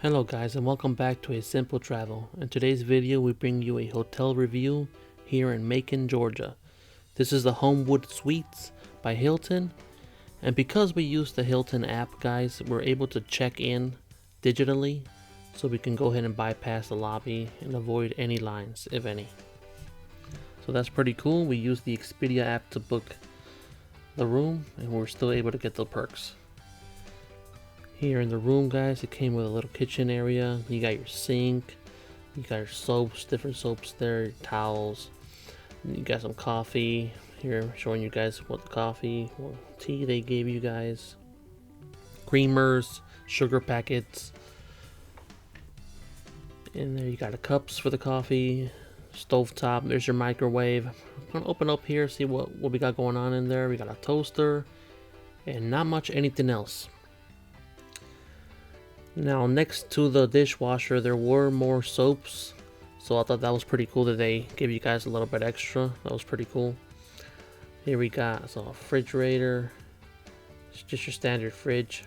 Hello guys, and welcome back to A Simple Travel. In today's video we bring you a hotel review here in Macon, Georgia. This is the Homewood Suites by Hilton, and because we use the Hilton app, guys, we're able to check in digitally, so we can go ahead and bypass the lobby and avoid any lines, if any. So that's pretty cool. We use the Expedia app to book the room, and we're still able to get the perks. Here in the room, guys, it came with a little kitchen area. You got your sink, you got your soaps, different soaps there, your towels. You got some coffee here, showing you guys what the coffee or tea they gave you guys. Creamers, sugar packets. And there you got the cups for the coffee, stovetop. There's your microwave. I'm gonna open up here, see what we got going on in there. We got a toaster and not much anything else. Now, next to the dishwasher, there were more soaps, so I thought that was pretty cool that they gave you guys a little bit extra. That was pretty cool. Here we got a refrigerator. It's just your standard fridge.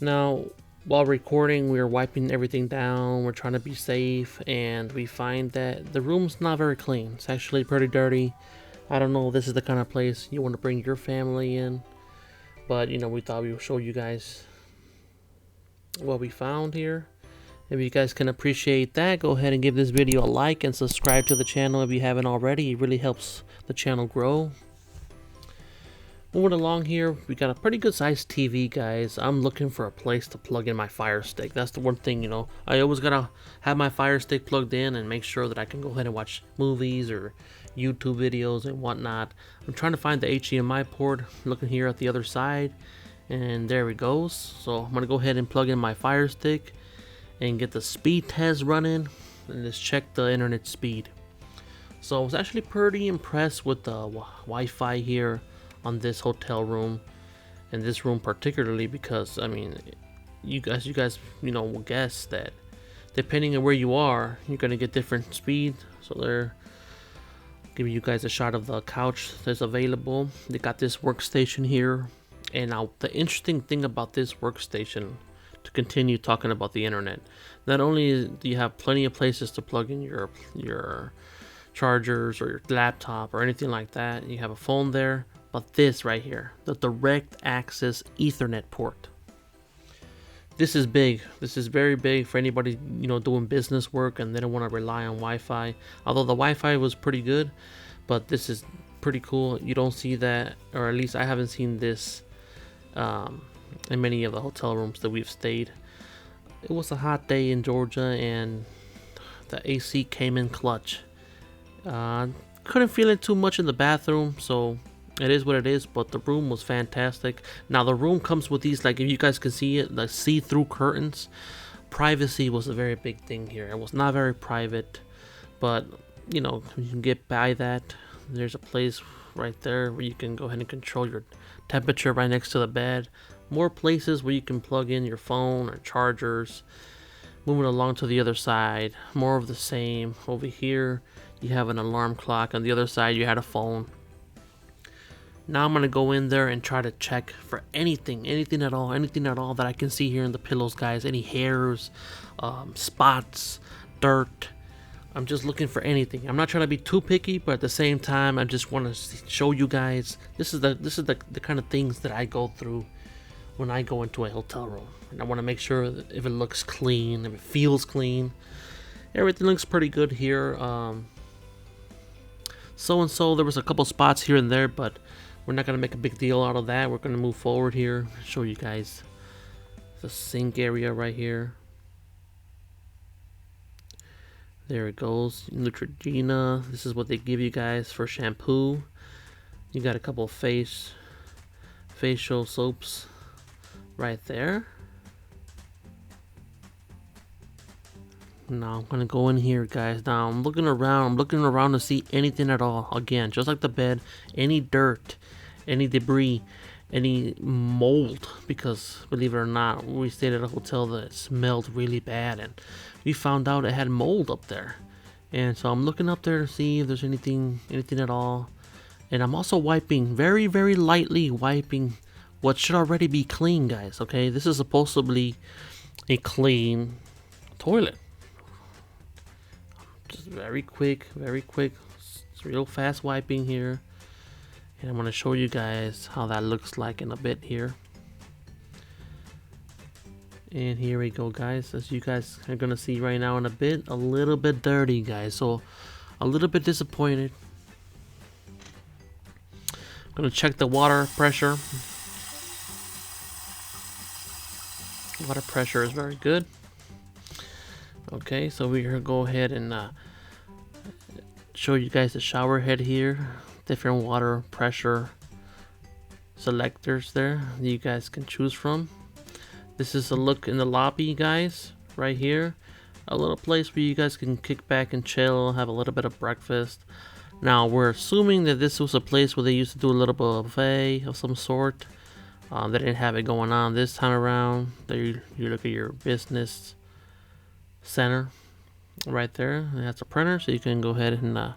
Now, while recording, we were wiping everything down. We're trying to be safe, and we find that the room's not very clean. It's actually pretty dirty. I don't know if this is the kind of place you want to bring your family in, but we thought we would show you guys what we found here. If you guys can appreciate that, go ahead and give this video a like and subscribe to the channel if you haven't already. It really helps the channel grow. Moving along here, we got a pretty good sized TV, guys. I'm looking for a place to plug in my Fire Stick. That's the one thing, I always gotta have my Fire Stick plugged in and make sure that I can go ahead and watch movies or YouTube videos and whatnot. I'm trying to find the HDMI port. I'm looking here at the other side, and there it goes. So I'm gonna go ahead and plug in my Fire Stick and get the speed test running and just check the internet speed. So I was actually pretty impressed with the Wi-Fi here on this hotel room, and this room particularly, because you guys will guess that depending on where you are, you're gonna get different speed. So they're giving you guys a shot of the couch that's available. They got this workstation here. And now the interesting thing about this workstation, to continue talking about the internet, not only do you have plenty of places to plug in your chargers or your laptop or anything like that, you have a phone there, but this right here, the direct access Ethernet port. This is big. This is very big for anybody doing business work and they don't want to rely on Wi-Fi. Although the Wi-Fi was pretty good, but this is pretty cool. You don't see that, or at least I haven't seen this in many of the hotel rooms that we've stayed. It was a hot day in Georgia and the AC came in clutch. Couldn't feel it too much in the bathroom, so it is what it is, but the room was fantastic. Now the room comes with these, like, if you guys can see it, the see-through curtains. Privacy was a very big thing here. It was not very private, but you can get by that. There's a place right there where you can go ahead and control your temperature right next to the bed. More places where you can plug in your phone or chargers. Moving along to the other side, more of the same. Over here you have an alarm clock. On the other side you had a phone. Now I'm gonna go in there and try to check for anything at all that I can see here in the pillows, guys. Any hairs, spots, dirt. I'm just looking for anything. I'm not trying to be too picky, but at the same time, I just want to show you guys. This is the kind of things that I go through when I go into a hotel room, and I want to make sure that if it looks clean, if it feels clean, everything looks pretty good here. So there was a couple spots here and there, but we're not gonna make a big deal out of that. We're gonna move forward here, show you guys the sink area right here. There it goes, Neutrogena. This is what they give you guys for shampoo. You got a couple of facial soaps right there. Now I'm gonna go in here, guys. Now I'm looking around to see anything at all. Again, just like the bed, any dirt, any debris, any mold, because believe it or not, we stayed at a hotel that smelled really bad, and we found out it had mold up there. And so I'm looking up there to see if there's anything at all. And I'm also wiping, very lightly wiping what should already be clean, guys. Okay, this is supposedly a clean toilet. Just very quick, very quick. It's real fast wiping here. And I'm going to show you guys how that looks like in a bit here. And here we go, guys. As you guys are going to see right now in a bit, a little bit dirty, guys. So a little bit disappointed. I'm going to check the water pressure. Water pressure is very good. Okay, so we're going to go ahead and show you guys the shower head here. Different water pressure selectors there you guys can choose from. This is a look in the lobby, guys, right here. A little place where you guys can kick back and chill, have a little bit of breakfast. Now, we're assuming that this was a place where they used to do a little bit of buffet of some sort. They didn't have it going on this time around. There you look at your business center right there. It has a printer, so you can go ahead and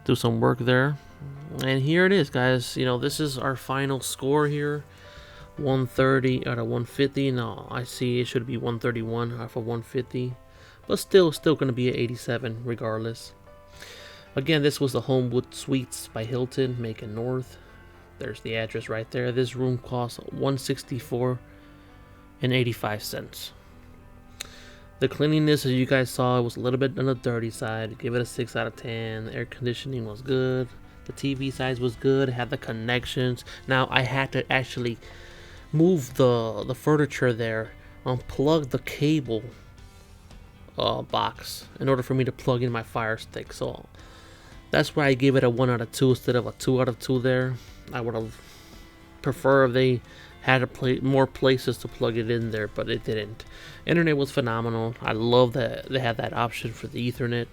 do some work there. And here it is, guys. You know, this is our final score here. 130 out of 150. Now I see it should be 131 out of 150, but still going to be an 87 regardless. Again, this was the Homewood Suites by Hilton, Macon North. There's the address right there. This room costs $164.85. The cleanliness, as you guys saw, was a little bit on the dirty side. Give it a 6 out of 10. The air conditioning was good. The TV size was good. It had the connections. Now I had to actually move the furniture there, unplug the cable box in order for me to plug in my Fire Stick. So that's why I gave it a 1 out of 2 instead of a 2 out of 2 there. I would have preferred if they had more places to plug it in there, but it didn't. Internet was phenomenal. I love that they had that option for the Ethernet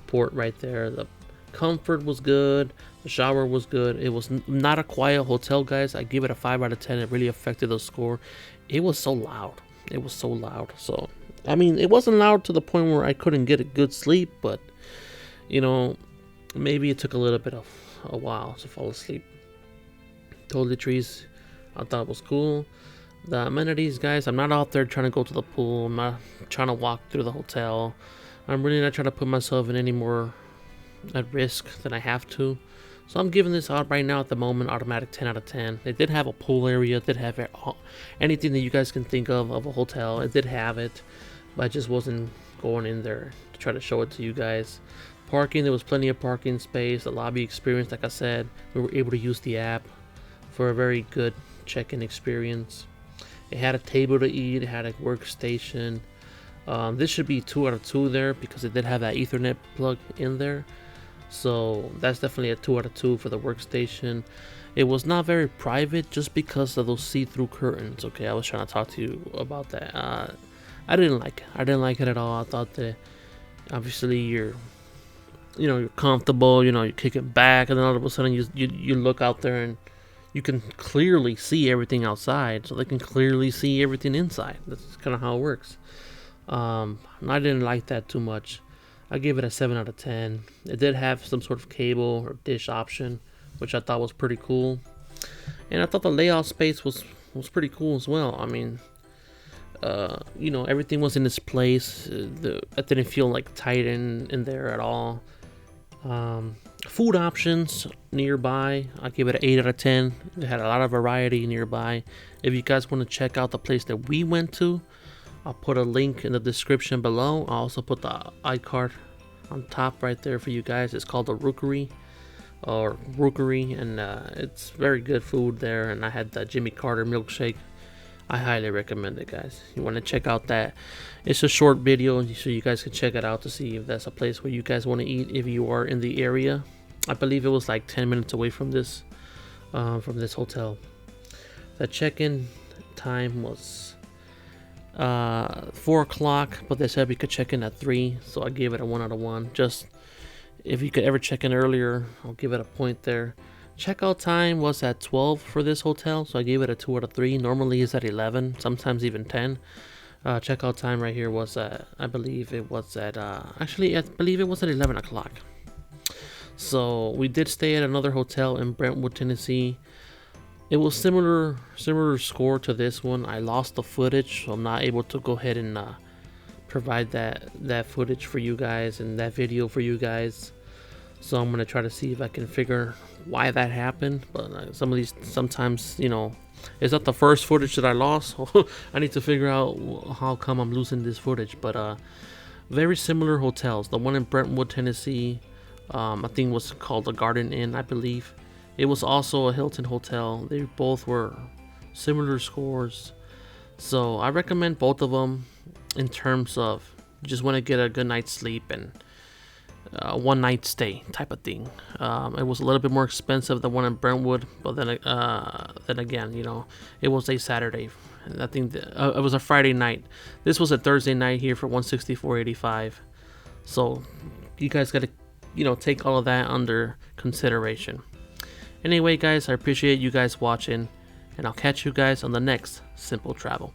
port right there. The comfort was good. The shower was good. It was not a quiet hotel, guys. I give it a 5 out of 10. It really affected the score. It was so loud. It was so loud. So, I mean, it wasn't loud to the point where I couldn't get a good sleep, but, you know, maybe it took a little bit of a while to fall asleep. Toiletries, I thought it was cool. The amenities, guys, I'm not out there trying to go to the pool. I'm not trying to walk through the hotel. I'm really not trying to put myself in any more at risk than I have to. So I'm giving this out right now at the moment, automatic 10 out of 10. It did have a pool area, it did have anything that you guys can think of a hotel. It did have it, but I just wasn't going in there to try to show it to you guys. Parking, there was plenty of parking space. The lobby experience, like I said, we were able to use the app for a very good check-in experience. It had a table to eat, it had a workstation. This should be 2 out of 2 there because it did have that Ethernet plug in there. So that's definitely a 2 out of 2 for the workstation. It was not very private just because of those see-through curtains. Okay, I was trying to talk to you about that. I didn't like it. I didn't like it at all. I thought that obviously you're comfortable. You're kicking back, and then all of a sudden you look out there and you can clearly see everything outside, so they can clearly see everything inside. That's kind of how it works. I didn't like that too much. I gave it a 7 out of 10. It did have some sort of cable or dish option, which I thought was pretty cool. And I thought the layout space was pretty cool as well. I mean, everything was in its place. It didn't feel like tight in there at all. Food options nearby, I give it an 8 out of 10. It had a lot of variety nearby. If you guys want to check out the place that we went to, I'll put a link in the description below. I'll also put the iCard on top right there for you guys. It's called the Rookery, and it's very good food there. And I had the Jimmy Carter milkshake. I highly recommend it, guys. You want to check out that. It's a short video, so you guys can check it out to see if that's a place where you guys want to eat if you are in the area. I believe it was like 10 minutes away from this hotel. The check-in time was 4 o'clock, but they said we could check in at 3, so I gave it a 1 out of 1. Just if you could ever check in earlier, I'll give it a point there. Checkout time was at 12 for this hotel, so I gave it a 2 out of 3. Normally it's at 11, sometimes even 10. Checkout time right here was I believe it was at 11 o'clock. So we did stay at another hotel in Brentwood, Tennessee. It was similar score to this one. I lost the footage, so I'm not able to go ahead and provide that footage for you guys and that video for you guys. So I'm gonna try to see if I can figure why that happened. But sometimes, you know, it's not the first footage that I lost. So I need to figure out how come I'm losing this footage. But very similar hotels. The one in Brentwood, Tennessee, I think was called the Garden Inn, I believe. It was also a Hilton hotel. They both were similar scores. So I recommend both of them in terms of you just want to get a good night's sleep and one night stay type of thing. It was a little bit more expensive than one in Brentwood, but then again, you know, it was a Saturday. And I think it was a Friday night. This was a Thursday night here for $164.85. So you guys got to, you know, take all of that under consideration. Anyway, guys, I appreciate you guys watching, and I'll catch you guys on the next Simple Travel.